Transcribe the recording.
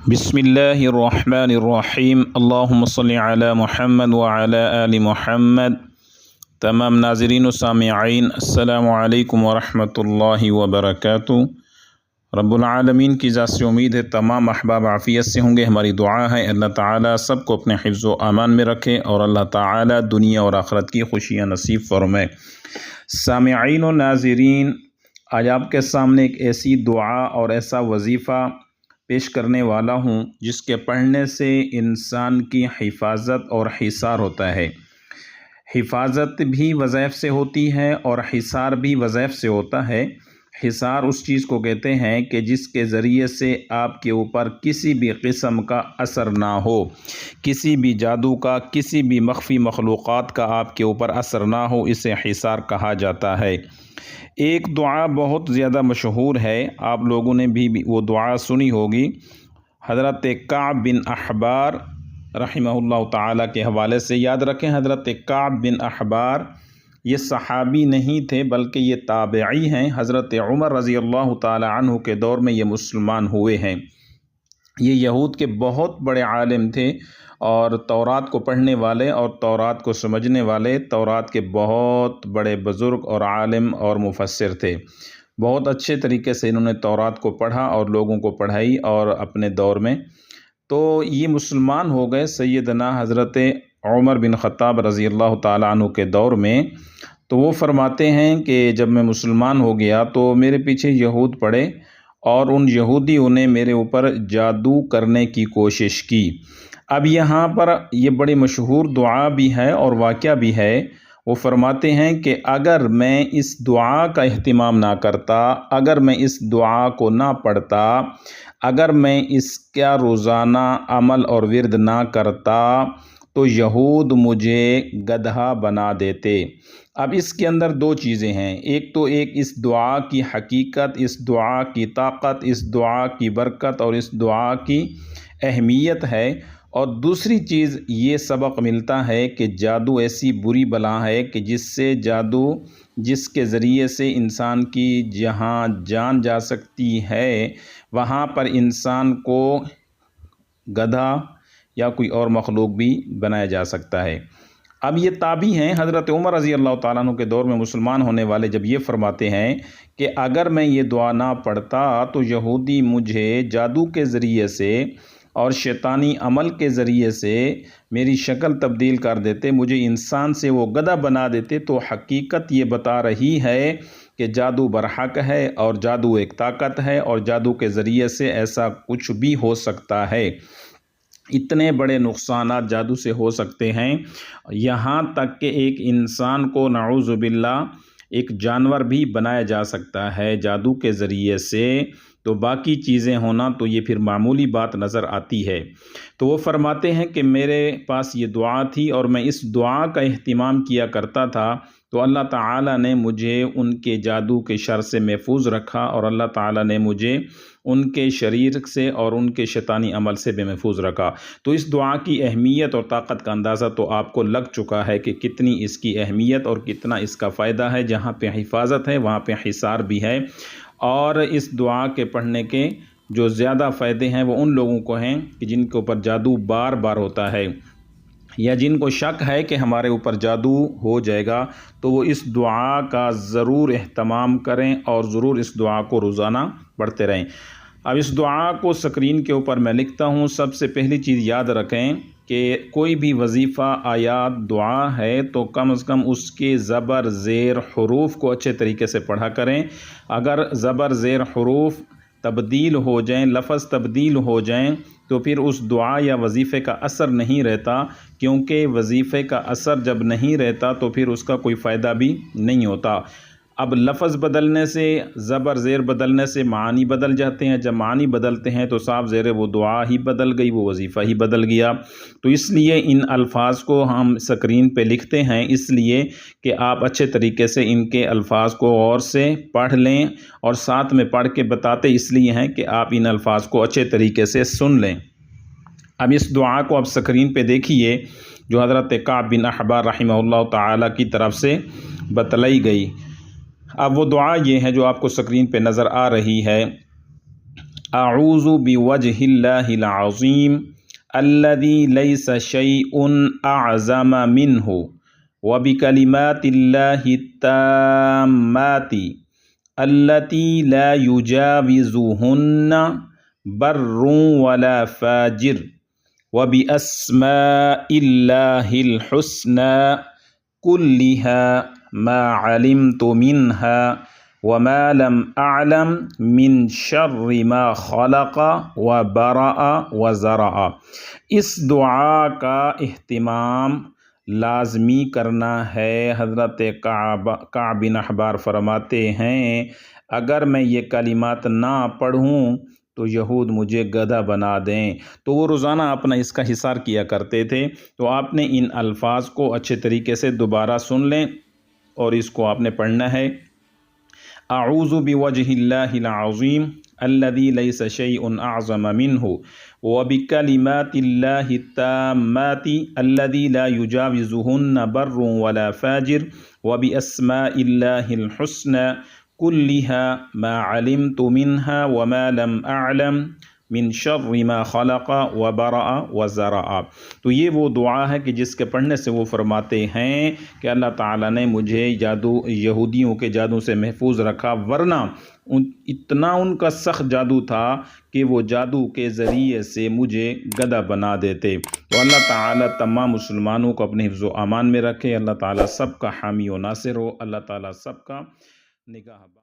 بسم اللہ الرحمن الرحیم اللہم صلی علی محمد وعلی آل محمد۔ تمام ناظرین و سامعین السلام علیکم ورحمۃ اللہ وبرکاتہ۔ رب العالمین کی ذات سے امید ہے تمام احباب عافیت سے ہوں گے۔ ہماری دعا ہے اللہ تعالیٰ سب کو اپنے حفظ و امان میں رکھے اور اللہ تعالیٰ دنیا اور آخرت کی خوشیاں نصیب فرمائے۔ سامعین و ناظرین، آج آپ کے سامنے ایک ایسی دعا اور ایسا وظیفہ پیش کرنے والا ہوں جس کے پڑھنے سے انسان کی حفاظت اور حصار ہوتا ہے۔ حفاظت بھی وظائف سے ہوتی ہے اور حصار بھی وظائف سے ہوتا ہے۔ حصار اس چیز کو کہتے ہیں کہ جس کے ذریعے سے آپ کے اوپر کسی بھی قسم کا اثر نہ ہو، کسی بھی جادو کا، کسی بھی مخفی مخلوقات کا آپ کے اوپر اثر نہ ہو، اسے حصار کہا جاتا ہے۔ ایک دعا بہت زیادہ مشہور ہے، آپ لوگوں نے بھی وہ دعا سنی ہوگی۔ حضرت کعب بن احبار رحمہ اللہ تعالیٰ کے حوالے سے یاد رکھیں، حضرت کعب بن احبار یہ صحابی نہیں تھے بلکہ یہ تابعی ہیں۔ حضرت عمر رضی اللہ تعالیٰ عنہ کے دور میں یہ مسلمان ہوئے ہیں۔ یہ یہود کے بہت بڑے عالم تھے اور تورات کو پڑھنے والے اور تورات کو سمجھنے والے، تورات کے بہت بڑے بزرگ اور عالم اور مفسر تھے۔ بہت اچھے طریقے سے انہوں نے تورات کو پڑھا اور لوگوں کو پڑھائی اور اپنے دور میں تو یہ مسلمان ہو گئے سیدنا حضرت عمر بن خطاب رضی اللہ تعالیٰ عنہ کے دور میں۔ تو وہ فرماتے ہیں کہ جب میں مسلمان ہو گیا تو میرے پیچھے یہود پڑے اور ان یہودیوں نے میرے اوپر جادو کرنے کی کوشش کی۔ اب یہاں پر یہ بڑی مشہور دعا بھی ہے اور واقعہ بھی ہے۔ وہ فرماتے ہیں کہ اگر میں اس دعا کا اہتمام نہ کرتا، اگر میں اس دعا کو نہ پڑھتا، اگر میں اس کا روزانہ عمل اور ورد نہ کرتا تو یہود مجھے گدھا بنا دیتے۔ اب اس کے اندر دو چیزیں ہیں، ایک تو اس دعا کی حقیقت، اس دعا کی طاقت، اس دعا کی برکت اور اس دعا کی اہمیت ہے، اور دوسری چیز یہ سبق ملتا ہے کہ جادو ایسی بری بلا ہے کہ جس کے ذریعے سے انسان کی جہاں جان جا سکتی ہے وہاں پر انسان کو گدھا یا کوئی اور مخلوق بھی بنایا جا سکتا ہے۔ اب یہ تابعی ہیں حضرت عمر رضی اللہ تعالیٰ عنہ کے دور میں مسلمان ہونے والے، جب یہ فرماتے ہیں کہ اگر میں یہ دعا نہ پڑھتا تو یہودی مجھے جادو کے ذریعے سے اور شیطانی عمل کے ذریعے سے میری شکل تبدیل کر دیتے، مجھے انسان سے وہ گدھا بنا دیتے۔ تو حقیقت یہ بتا رہی ہے کہ جادو برحق ہے اور جادو ایک طاقت ہے اور جادو کے ذریعے سے ایسا کچھ بھی ہو سکتا ہے۔ اتنے بڑے نقصانات جادو سے ہو سکتے ہیں، یہاں تک کہ ایک انسان کو نعوذ باللہ ایک جانور بھی بنایا جا سکتا ہے جادو کے ذریعے سے۔ تو باقی چیزیں ہونا تو یہ پھر معمولی بات نظر آتی ہے۔ تو وہ فرماتے ہیں کہ میرے پاس یہ دعا تھی اور میں اس دعا کا اہتمام کیا کرتا تھا تو اللہ تعالیٰ نے مجھے ان کے جادو کے شر سے محفوظ رکھا اور اللہ تعالیٰ نے مجھے ان کے شریر سے اور ان کے شیطانی عمل سے بھی محفوظ رکھا۔ تو اس دعا کی اہمیت اور طاقت کا اندازہ تو آپ کو لگ چکا ہے کہ کتنی اس کی اہمیت اور کتنا اس کا فائدہ ہے۔ جہاں پہ حفاظت ہے وہاں پہ حصار بھی ہے، اور اس دعا کے پڑھنے کے جو زیادہ فائدے ہیں وہ ان لوگوں کو ہیں کہ جن کے اوپر جادو بار بار ہوتا ہے یا جن کو شک ہے کہ ہمارے اوپر جادو ہو جائے گا، تو وہ اس دعا کا ضرور اہتمام کریں اور ضرور اس دعا کو روزانہ پڑھتے رہیں۔ اب اس دعا کو سکرین کے اوپر میں لکھتا ہوں۔ سب سے پہلی چیز یاد رکھیں کہ کوئی بھی وظیفہ، آیات، دعا ہے تو کم از کم اس کے زبر زیر حروف کو اچھے طریقے سے پڑھا کریں۔ اگر زبر زیر حروف تبدیل ہو جائیں، لفظ تبدیل ہو جائیں تو پھر اس دعا یا وظیفے کا اثر نہیں رہتا، کیونکہ وظیفے کا اثر جب نہیں رہتا تو پھر اس کا کوئی فائدہ بھی نہیں ہوتا۔ اب لفظ بدلنے سے، زبر زیر بدلنے سے معانی بدل جاتے ہیں، جب معانی بدلتے ہیں تو صاف زیر وہ دعا ہی بدل گئی، وہ وظیفہ ہی بدل گیا۔ تو اس لیے ان الفاظ کو ہم سکرین پہ لکھتے ہیں اس لیے کہ آپ اچھے طریقے سے ان کے الفاظ کو غور سے پڑھ لیں، اور ساتھ میں پڑھ کے بتاتے اس لیے ہیں کہ آپ ان الفاظ کو اچھے طریقے سے سن لیں۔ اب اس دعا کو آپ سکرین پہ دیکھیے جو حضرت کعب بن احبار رحمہ اللہ تعالیٰ کی طرف سے بتلائی گئی۔ اب وہ دعا یہ ہے جو آپ کو سکرین پہ نظر آ رہی ہے۔ اعوذ بوجہ اللہ العظیم الذی لیس شیء اعظم منہ وبکلمات اللہ التامات التی لا یجاوزہن بر ولا فاجر وبأسماء اللہ الحسنى كلها ما علمت منها وما لم أعلم من شر ما خلق وبرأ وزرع۔ اس دعا کا اہتمام لازمی کرنا ہے۔ حضرت کعب بن احبار فرماتے ہیں اگر میں یہ کلمات نہ پڑھوں تو یہود مجھے گدھا بنا دیں۔ تو وہ روزانہ اپنا اس کا حصار کیا کرتے تھے۔ تو آپ نے ان الفاظ کو اچھے طریقے سے دوبارہ سن لیں اور اس کو آپ نے پڑھنا ہے۔ اعوذ بوجہ اللہ العظیم الذی لیس شیء اعظم منہ وبکلمات اللہ التامات التی لا یجاوزہن بر ولا فاجر وباسماء اللہ الحسنى كلها ما علمت منها وما لم أعلم من شر ما خلق وبرأ وزرع۔ تو یہ وہ دعا ہے کہ جس کے پڑھنے سے وہ فرماتے ہیں کہ اللہ تعالیٰ نے مجھے یہودیوں کے جادو سے محفوظ رکھا، ورنہ اتنا ان کا سخت جادو تھا کہ وہ جادو کے ذریعے سے مجھے گدھا بنا دیتے۔ تو اللہ تعالیٰ تمام مسلمانوں کو اپنے حفظ و امان میں رکھے۔ اللہ تعالیٰ سب کا حامی و ناصر ہو۔ اللہ تعالیٰ سب کا نگہبان۔